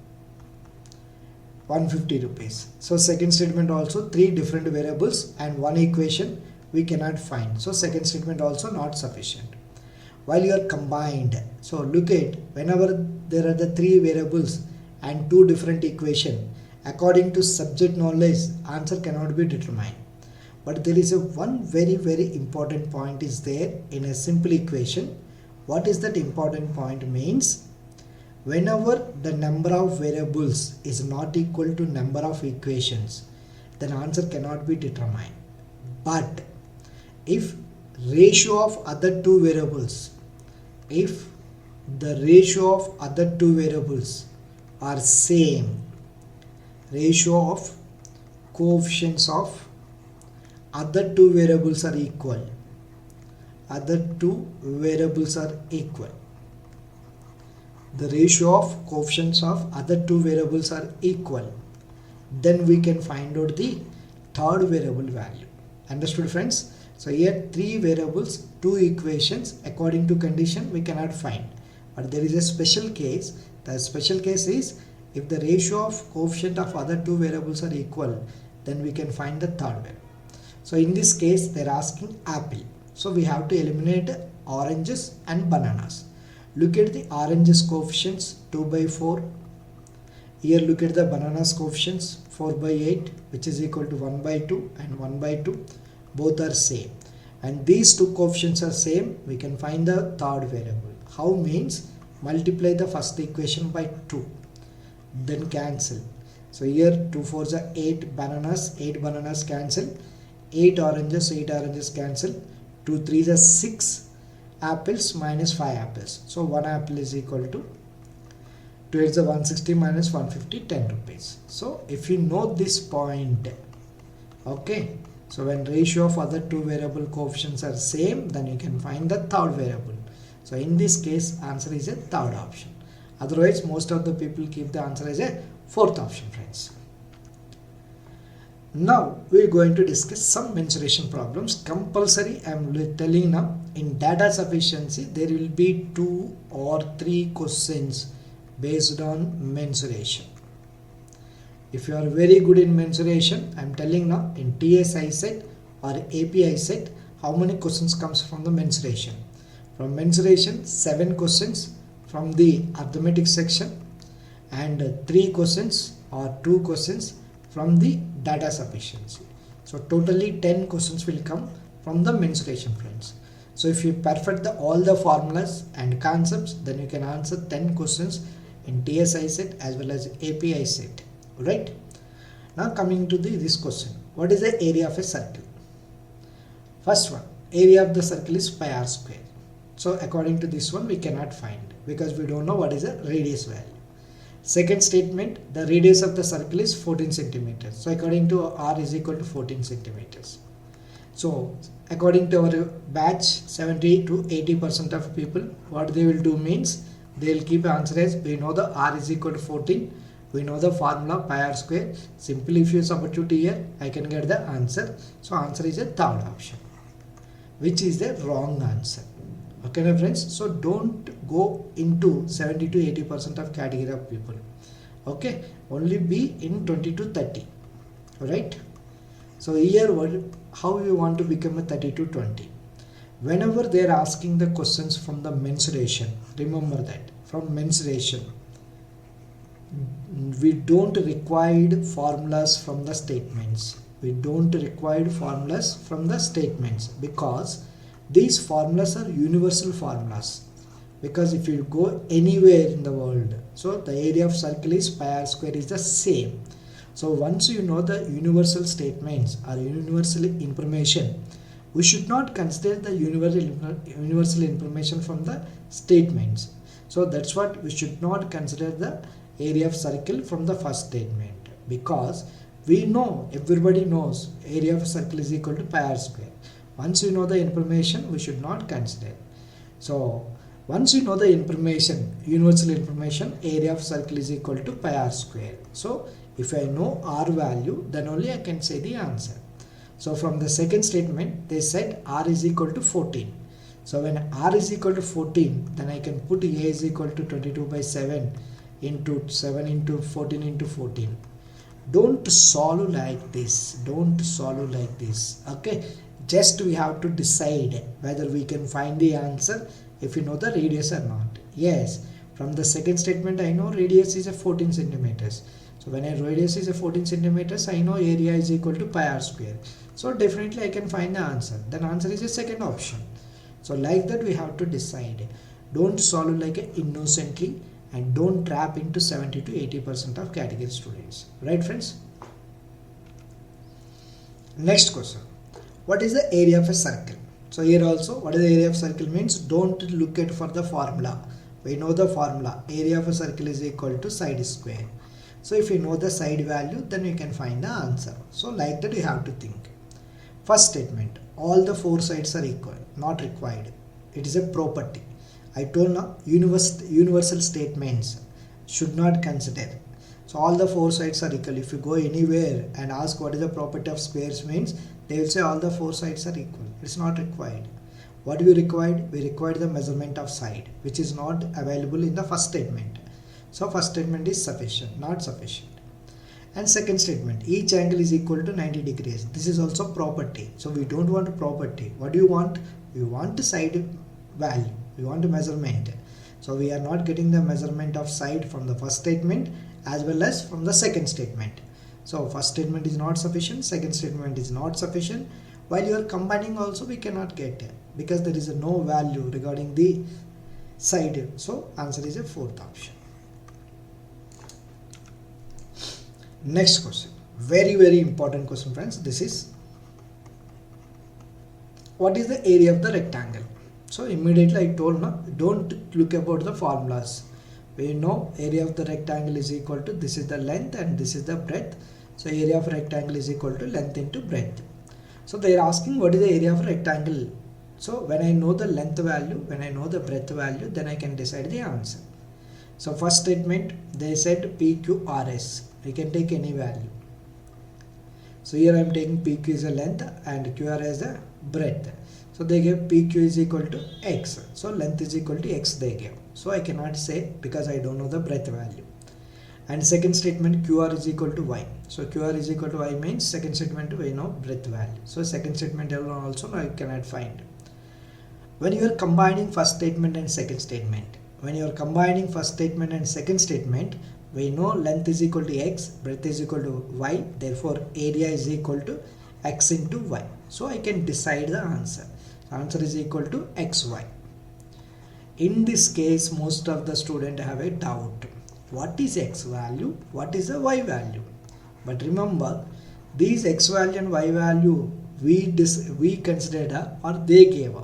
150 rupees. So second statement also 3 different variables and one equation we cannot find. So second statement also not sufficient. While you are combined, so look at whenever there are the 3 variables and 2 different equation, according to subject knowledge, answer cannot be determined. But there is a one very important point is there in a simple equation. What is that important point means? Whenever the number of variables is not equal to number of equations, then answer cannot be determined. But if ratio of other 2 variables, if the ratio of other 2 variables are same, ratio of coefficients of other two variables are equal. Other two variables are equal. The ratio of coefficients of other two variables are equal. Then we can find out the third variable value. Understood, friends? So here three variables, two equations. According to condition we cannot find. But there is a special case. The special case is if the ratio of coefficient of other two variables are equal, then we can find the third variable. So in this case they are asking apple. So we have to eliminate oranges and bananas. Look at the oranges coefficients 2 by 4. Here look at the bananas coefficients 4 by 8, which is equal to 1 by 2 and 1 by 2. Both are same. And these two coefficients are same. We can find the third variable. How means multiply the first equation by 2. Then cancel. So here 2 4s are 8 bananas cancel. 8 oranges cancel. 2 3s are 6 apples minus 5 apples. So 1 apple is equal to 2 8s are 160 minus 150, 10 rupees. So if you know this point, okay, so when ratio of other two variable coefficients are same, then you can find the third variable. So in this case answer is a third option. Otherwise most of the people keep the answer as a fourth option, friends. Now we are going to discuss some mensuration problems. Compulsory, I am telling now, in data sufficiency there will be 2 or 3 questions based on mensuration. If you are very good in mensuration, I am telling now, in TS Icet or AP Icet, how many questions comes from the mensuration? From mensuration 7 questions from the arithmetic section and 3 questions or 2 questions from the data sufficiency. So totally 10 questions will come from the mensuration, friends. So if you perfect all the formulas and concepts, then you can answer 10 questions in TS Icet as well as AP Icet. Right? Now coming to this question. What is the area of a circle? First one, area of the circle is pi r square. So according to this one we cannot find because we don't know what is the radius value. Second statement, the radius of the circle is 14 centimeters. So according to r is equal to 14 centimeters. So according to our batch, 70 to 80% of people, what they will do means they will keep answer as, we know the r is equal to 14. We know the formula pi r square. Simply if you substitute here, I can get the answer. So answer is a third option, which is the wrong answer. Okay, my friends. So don't go into 70 to 80% of category of people. Okay, only be in 20 to 30. Right? So here, how you want to become a 30 to 20? Whenever they are asking the questions from the mensuration, remember that from mensuration, we don't require formulas from the statements. We don't require formulas from the statements because these formulas are universal formulas. Because if you go anywhere in the world, so the area of circle is pi r square is the same. So once you know the universal statements or universal information, we should not consider the universal information from the statements. So that's what we should not consider the area of circle from the first statement, because we know, everybody knows area of a circle is equal to pi r square. Once you know the information, we should not consider. So once you know the information, universal information, area of circle is equal to pi r square. So if I know r value, then only I can say the answer. So from the second statement, they said r is equal to 14. So when r is equal to 14, then I can put a is equal to 22 by 7 into 7 into 14 into 14. Don't solve like this. Don't solve like this. Okay. Just we have to decide whether we can find the answer if you know the radius or not. Yes. From the second statement, I know radius is a 14 centimeters. So when a radius is a 14 centimeters, I know area is equal to pi r square. So definitely I can find the answer. Then answer is a second option. So like that we have to decide. Don't solve like a innocently and don't trap into 70 to 80% of category students. Right, friends? Next question. What is the area of a circle? So here also, what is the area of circle means? Don't look at for the formula. We know the formula. Area of a circle is equal to side square. So if you know the side value, then you can find the answer. So like that you have to think. First statement, all the four sides are equal, not required. It is a property. I told now universal statements should not consider. So all the four sides are equal. If you go anywhere and ask what is the property of squares means, they will say all the four sides are equal. It's not required. What we required? We required the measurement of side, which is not available in the first statement. So first statement is sufficient, not sufficient. And second statement, each angle is equal to 90 degrees. This is also property. So we don't want a property. What do you want? We want the side value. We want a measurement. So we are not getting the measurement of side from the first statement as well as from the second statement. So first statement is not sufficient, second statement is not sufficient. While you are combining also we cannot get it because there is no value regarding the side. So answer is a fourth option. Next question, very important question friends. This is, what is the area of the rectangle? So immediately I told now, don't look about the formulas. We know area of the rectangle is equal to, this is the length and this is the breadth. So area of rectangle is equal to length into breadth. So they are asking what is the area of rectangle. So when I know the length value, when I know the breadth value, then I can decide the answer. So first statement, they said PQRS. We can take any value. So here I am taking PQ as a length and QR as a breadth. So they gave PQ is equal to X. So length is equal to X they gave. So I cannot say because I don't know the breadth value. And second statement, QR is equal to Y. So QR is equal to Y means second statement we know breadth value. So second statement also I cannot find. When you are combining first statement and second statement, when you are combining first statement and second statement, we know length is equal to X, breadth is equal to Y, therefore area is equal to X into Y. So I can decide the answer. The answer is equal to XY. In this case, most of the students have a doubt. What is X value? What is the Y value? But remember, these X value and Y value we considered or they gave.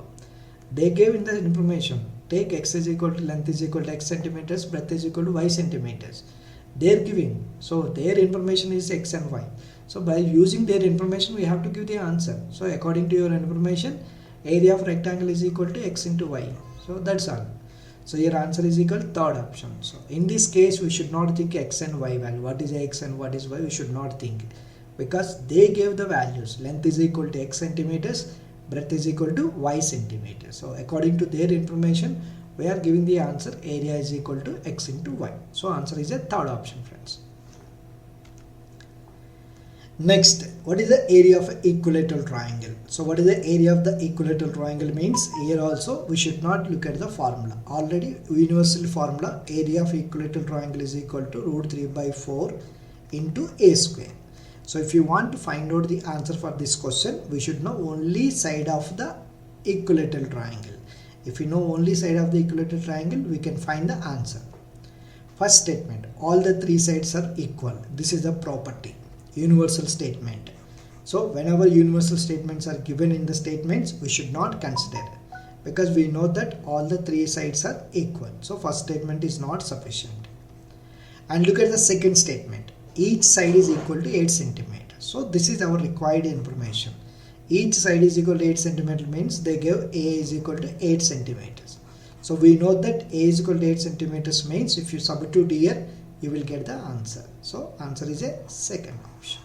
They gave in the information. Take X is equal to length is equal to X centimeters, breadth is equal to Y centimeters. They are giving. So their information is X and Y. So by using their information, we have to give the answer. So according to your information, area of rectangle is equal to X into Y. So that's all. So your answer is equal to third option. So in this case, we should not think X and Y value. What is X and what is Y? We should not think because they gave the values. Length is equal to X centimeters, breadth is equal to Y centimeters. So according to their information, we are giving the answer area is equal to X into Y. So answer is a third option friends. Next, what is the area of an equilateral triangle? So what is the area of the equilateral triangle means? Here also we should not look at the formula. Already universal formula, area of equilateral triangle is equal to root 3 by 4 into a square. So if you want to find out the answer for this question, we should know only side of the equilateral triangle. If we know only side of the equilateral triangle, we can find the answer. First statement, all the three sides are equal. This is a property, universal statement. So whenever universal statements are given in the statements, we should not consider because we know that all the three sides are equal. So first statement is not sufficient. And look at the second statement. Each side is equal to 8 centimeters. So this is our required information. Each side is equal to 8 centimeters means they give A is equal to 8 centimeters. So we know that A is equal to 8 centimeters means if you substitute here, you will get the answer. So answer is a second option.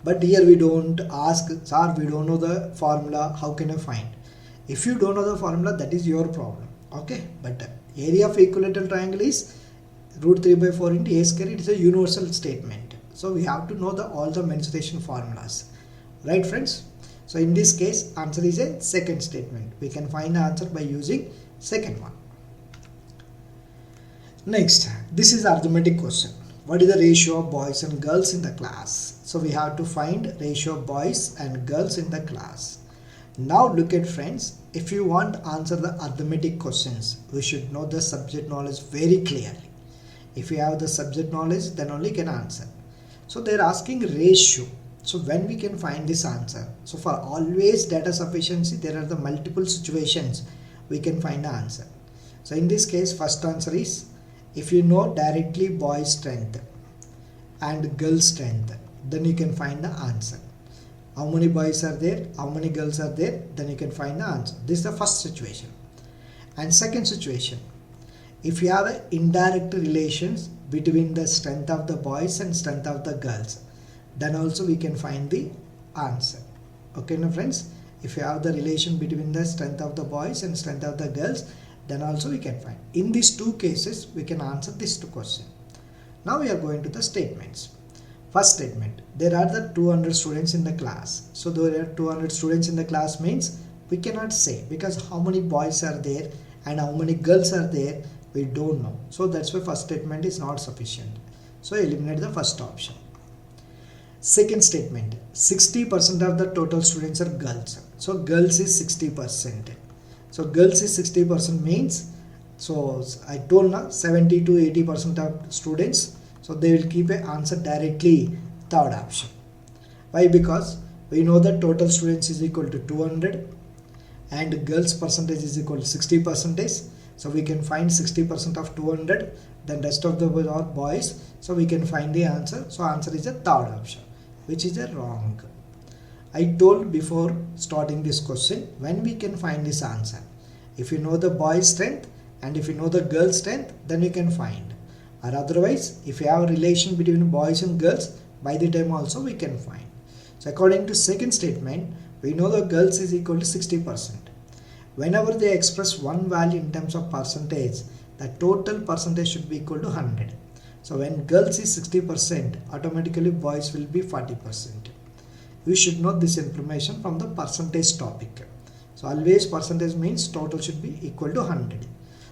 But here we don't ask, sir, we don't know the formula, how can I find? If you don't know the formula, that is your problem. Okay, but area of equilateral triangle is root 3 by 4 into a square. It is a universal statement. So we have to know all the mensuration formulas. Right friends? So in this case, answer is a second statement. We can find the answer by using second one. Next, this is arithmetic question. What is the ratio of boys and girls in the class? So we have to find ratio of boys and girls in the class. Now look at friends, if you want to answer the arithmetic questions, we should know the subject knowledge very clearly. If you have the subject knowledge, then only can answer. So they are asking ratio. So when we can find this answer? So for always data sufficiency, there are the multiple situations we can find the answer. So in this case, first answer is, if you know directly boy's strength, and girl strength, then you can find the answer. How many boys are there, how many girls are there, then you can find the answer. This is the first situation. And second situation, if you have a indirect relations between the strength of the boys and strength of the girls, then also we can find the answer. Okay, now friends, if you have the relation between the strength of the boys and strength of the girls, then also we can find. In these two cases, we can answer this question. Now we are going to the statements. First statement, there are the 200 students in the class. So there are 200 students in the class means we cannot say, because how many boys are there and how many girls are there, we don't know. So that's why first statement is not sufficient. So eliminate the first option. Second statement, 60% of the total students are girls. So girls is 60%. So girls is 60% means, so I told now 70 to 80% of students, so they will keep an answer directly third option. Why? Because we know that total students is equal to 200 and girls percentage is equal to 60%. So we can find 60% of 200, then rest of the are boys. So we can find the answer. So answer is a third option, which is a wrong. I told before starting this question when we can find this answer. If you know the boy's strength and if you know the girl's strength, then you can find. Or otherwise, if you have a relation between boys and girls, by the time also we can find. So according to second statement, we know the girls is equal to 60%. Whenever they express one value in terms of percentage, the total percentage should be equal to 100. So when girls is 60%, automatically boys will be 40%. We should know this information from the percentage topic. So always percentage means total should be equal to 100.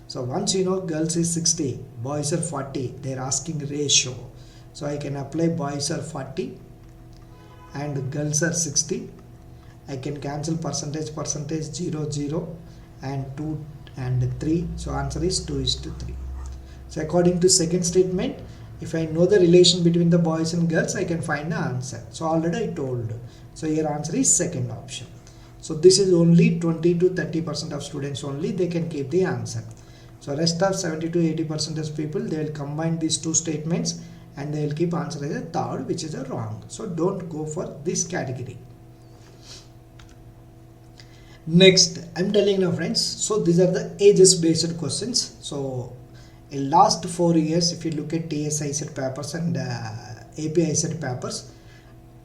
So once you know girls is 60, boys are 40, they are asking ratio. So I can apply boys are 40 and girls are 60. I can cancel percentage 0 0 and 2 and 3. So answer is 2:3. So according to second statement, if I know the relation between the boys and girls, I can find the answer. So already I told. So your answer is second option. So this is only 20 to 30% of students only they can keep the answer. So rest of 70 to 80% of people, they will combine these two statements and they will keep answer as a third, which is a wrong. So don't go for this category. Next, I'm telling you friends, so these are the ages based questions. So in last 4 years, if you look at TS Icet papers and AP Icet papers,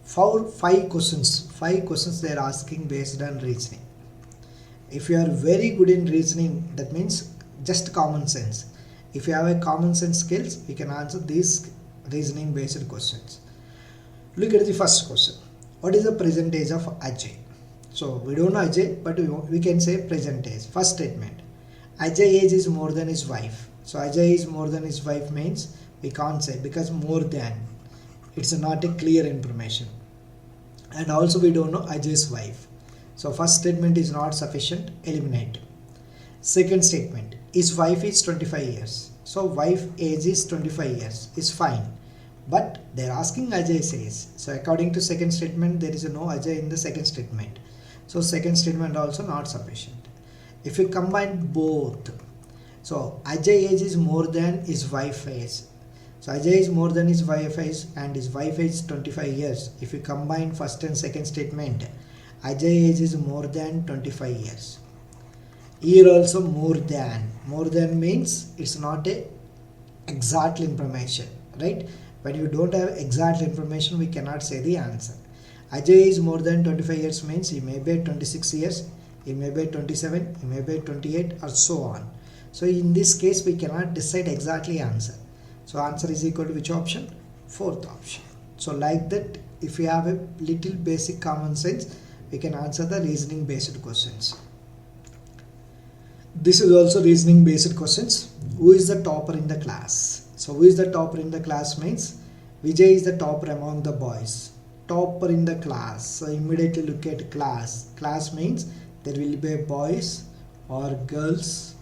5 questions they are asking based on reasoning. If you are very good in reasoning, that means just common sense. If you have a common sense skills, you can answer these reasoning based questions. Look at the first question. What is the present age of Ajay? So we don't know Ajay, but we can say present age. First statement, Ajay age is more than his wife. So Ajay is more than his wife means we can't say, because more than, it's not a clear information. And also we don't know Ajay's wife. So first statement is not sufficient, eliminate. Second statement, his wife is 25 years. So wife age is 25 years, is fine. But they are asking Ajay's age. So according to second statement, there is no Ajay in the second statement. So second statement also not sufficient. If you combine both, so Ajay age is more than his wife age. So Ajay is more than his wife age and his wife age is 25 years. If you combine first and second statement, Ajay age is more than 25 years. Here also more than means it's not a exact information, right? When you don't have exact information, we cannot say the answer. Ajay is more than 25 years means he may be 26 years, he may be 27, he may be 28 or so on. So in this case, we cannot decide exactly answer. So answer is equal to which option? Fourth option. So like that, if you have a little basic common sense, we can answer the reasoning based questions. This is also reasoning based questions. Who is the topper in the class? So who is the topper in the class means Vijay is the topper among the boys. Topper in the class. So immediately look at class. Class means there will be boys or girls.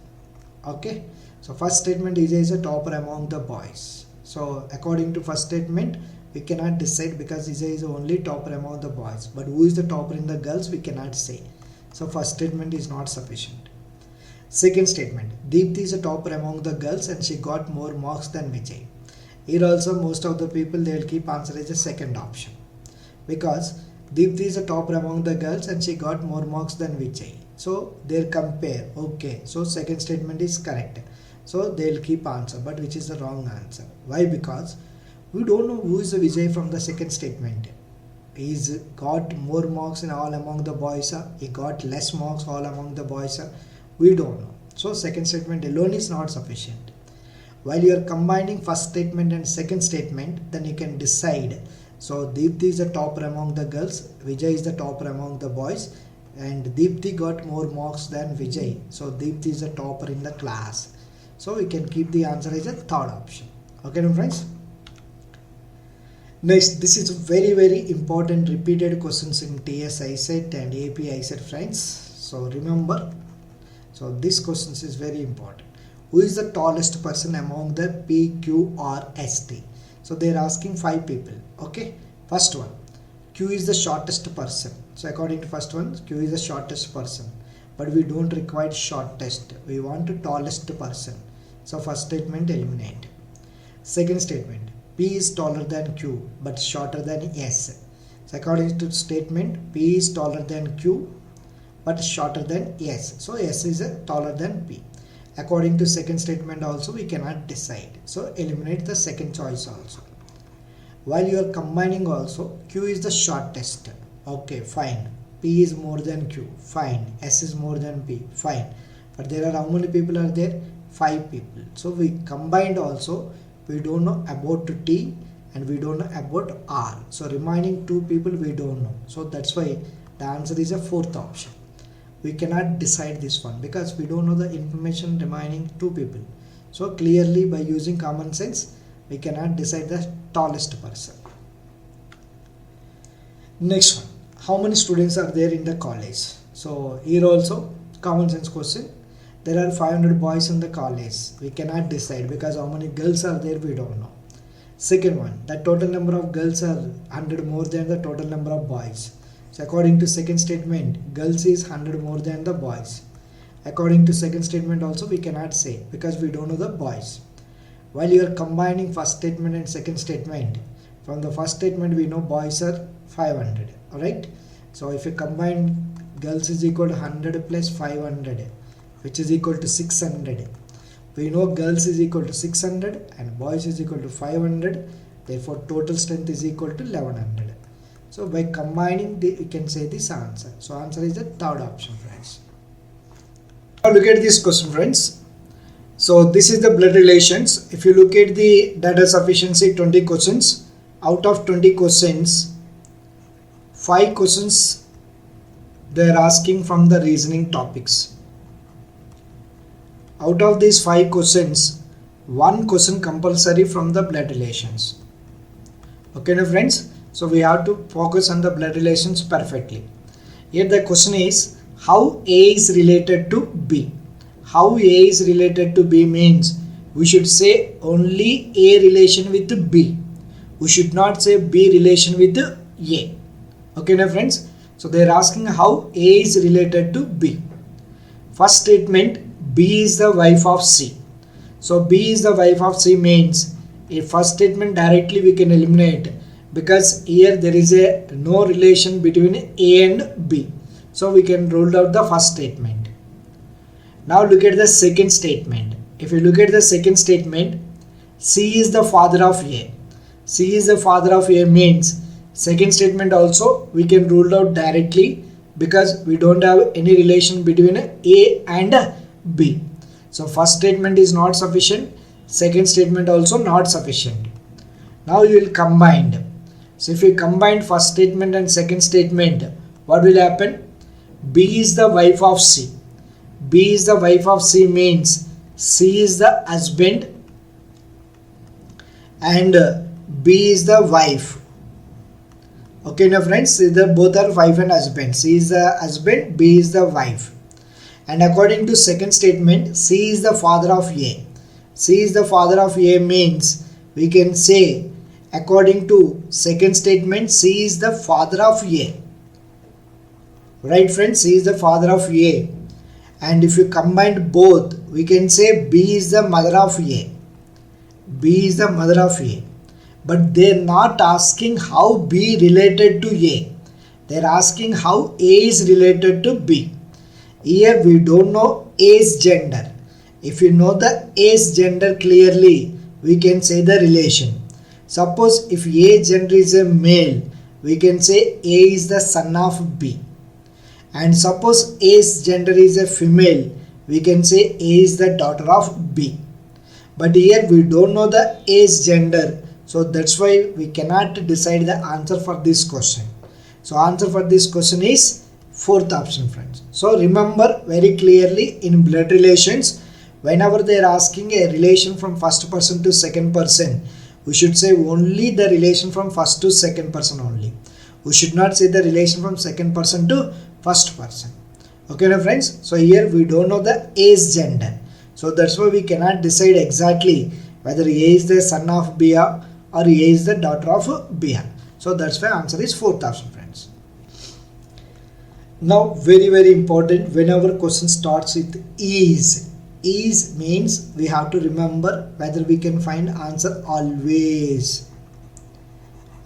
Okay. So first statement, Vijay is a topper among the boys. So according to first statement, we cannot decide because Vijay is only topper among the boys. But who is the topper in the girls, we cannot say. So first statement is not sufficient. Second statement, Deepthi is a topper among the girls and she got more marks than Vijay. Here also most of the people they will keep answer as the second option, because Deepthi is the topper among the girls and she got more marks than Vijay. So they'll compare. Okay, so second statement is correct. So they'll keep answer, but which is the wrong answer. Why? Because we don't know who is the Vijay from the second statement. He's got more marks in all among the boys. He got less marks all among the boys. We don't know. So second statement alone is not sufficient. While you are combining first statement and second statement, then you can decide. So Deepthi is the topper among the girls, Vijay is the topper among the boys, and Deepthi got more marks than Vijay. So Deepthi is the topper in the class. So we can keep the answer as a third option. Okay, my friends. Next, this is very important repeated questions in TS Icet and AP Icet, friends. So remember, so this question is very important. Who is the tallest person among the P, Q or ST? So they are asking 5 people. Okay, first one, Q is the shortest person. So according to first one, Q is the shortest person, but we don't require shortest, we want the tallest person. So first statement eliminate. Second statement, P is taller than Q but shorter than S. So according to statement, P is taller than Q but shorter than S. So S is taller than P. According to second statement also we cannot decide. So eliminate the second choice also. While you are combining also, Q is the shortest. Okay, fine. P is more than Q. Fine. S is more than P. Fine. But there are how many people are there? 5 people. So we combined also. We don't know about T and we don't know about R. So remaining 2 people we don't know. So that's why the answer is a fourth option. We cannot decide this one because we don't know the information remaining 2 people. So clearly by using common sense we cannot decide the tallest person. Next one, how many students are there in the college? So here also common sense question. There are 500 boys in the college. We cannot decide because how many girls are there we don't know. Second one, the total number of girls are 100 more than the total number of boys. So according to second statement, girls is 100 more than the boys. According to second statement also we cannot say because we don't know the boys. While you are combining first statement and second statement, from the first statement we know boys are 500. Alright. So if you combine girls is equal to 100 plus 500, which is equal to 600. We know girls is equal to 600 and boys is equal to 500. Therefore total strength is equal to 1100. So by combining we can say this answer. So answer is the third option, friends. Now look at this question, friends. So this is the blood relations. If you look at the data sufficiency 20 questions, out of 20 questions, 5 questions they are asking from the reasoning topics. Out of these 5 questions, 1 question compulsory from the blood relations. Okay, now friends. So we have to focus on the blood relations perfectly. Here the question is how A is related to B. How A is related to B means we should say only A relation with B. We should not say B relation with A. Okay, now friends. So they are asking how A is related to B. First statement, B is the wife of C. So B is the wife of C means a first statement directly we can eliminate because here there is no relation between A and B. So we can rule out the first statement. Now look at the second statement. If you look at the second statement, C is the father of A. C is the father of A means second statement also we can rule out directly because we don't have any relation between A and B. So first statement is not sufficient. Second statement also not sufficient. Now you will combine. So if you combine first statement and second statement, what will happen? B is the wife of C. B is the wife of C means C is the husband and B is the wife. Okay, now friends, both are wife and husband. C is the husband, B is the wife. And according to second statement, C is the father of A. C is the father of A means we can say according to second statement, C is the father of A. Right, friends, C is the father of A. And if you combine both, we can say B is the mother of A. B is the mother of A. But they are not asking how B related to A. They are asking how A is related to B. Here we don't know A's gender. If you know the A's gender clearly, we can say the relation. Suppose if A gender is a male, we can say A is the son of B. And suppose A's gender is a female, we can say A is the daughter of B. But here we don't know the A's gender, so that's why we cannot decide the answer for this question. So answer for this question is fourth option, friends. So remember very clearly, in blood relations, whenever they are asking a relation from first person to second person, we should say only the relation from first to second person only. We should not say the relation from second person to first person. Okay, my friends. So here we don't know the A's gender. So that's why we cannot decide exactly whether A is the son of B or A is the daughter of B. So that's why answer is fourth option, friends. Now very important, whenever question starts with is means we have to remember whether we can find answer always.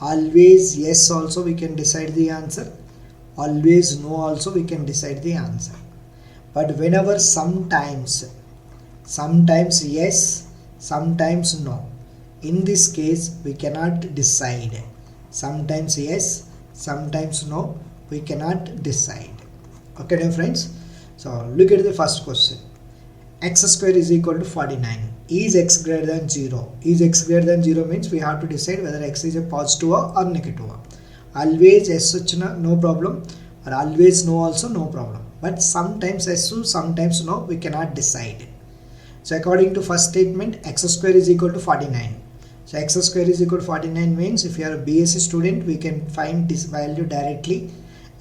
Always yes also we can decide the answer. Always no also we can decide the answer. But whenever sometimes yes, sometimes no, in this case we cannot decide. Sometimes yes, sometimes no, we cannot decide. Okay, dear friends. So look at the first question. X square is equal to 49. Is x greater than 0? Is x greater than 0 means we have to decide whether x is a positive or negative. Always yes ochina no problem, or always no also no problem. But sometimes yes, sometimes no, we cannot decide. So according to first statement, x square is equal to 49. So x square is equal to 49 means if you are a BSc student, we can find this value directly.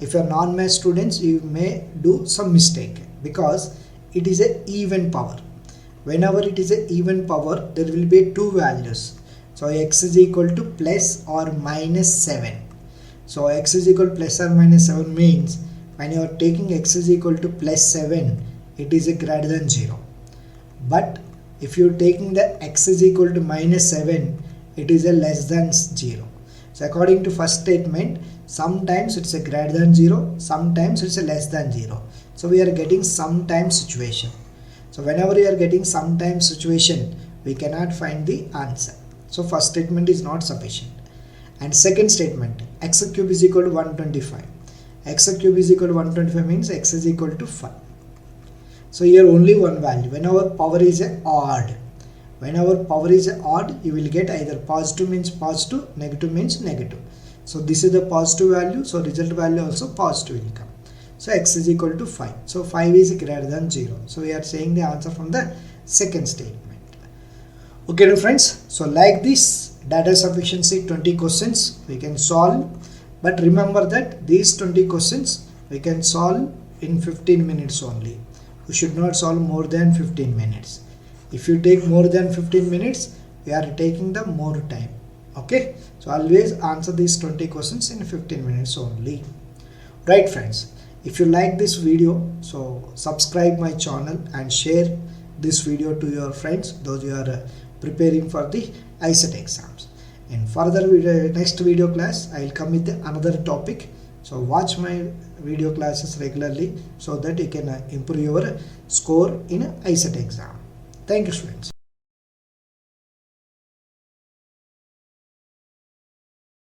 If you are non-math students, you may do some mistake because it is an even power. Whenever it is an even power, there will be two values. So x is equal to plus or minus 7. So x is equal to plus or minus 7 means when you are taking x is equal to plus 7, it is a greater than 0. But if you are taking the x is equal to minus 7, it is a less than 0. So according to first statement, sometimes it's a greater than 0, sometimes it's a less than 0. So we are getting sometimes situation. So whenever we are getting sometimes situation, we cannot find the answer. So first statement is not sufficient. And second statement, x cube is equal to 125. X cube is equal to 125 means x is equal to 5. So here only one value. Whenever power is odd, you will get either positive means positive, negative means negative. So this is the positive value, so result value also positive will come. So x is equal to 5. So 5 is greater than 0. So we are saying the answer from the second statement. Okay, friends. So like this, data sufficiency 20 questions we can solve. But remember that these 20 questions we can solve in 15 minutes only. We should not solve more than 15 minutes. If you take more than 15 minutes, we are taking the more time. Okay. So always answer these 20 questions in 15 minutes only. Right, friends. If you like this video, so subscribe my channel and share this video to your friends, those who are preparing for the Icet exams. In further video, next video class, I will come with another topic. So watch my video classes regularly so that you can improve your score in Icet exam. Thank you, students.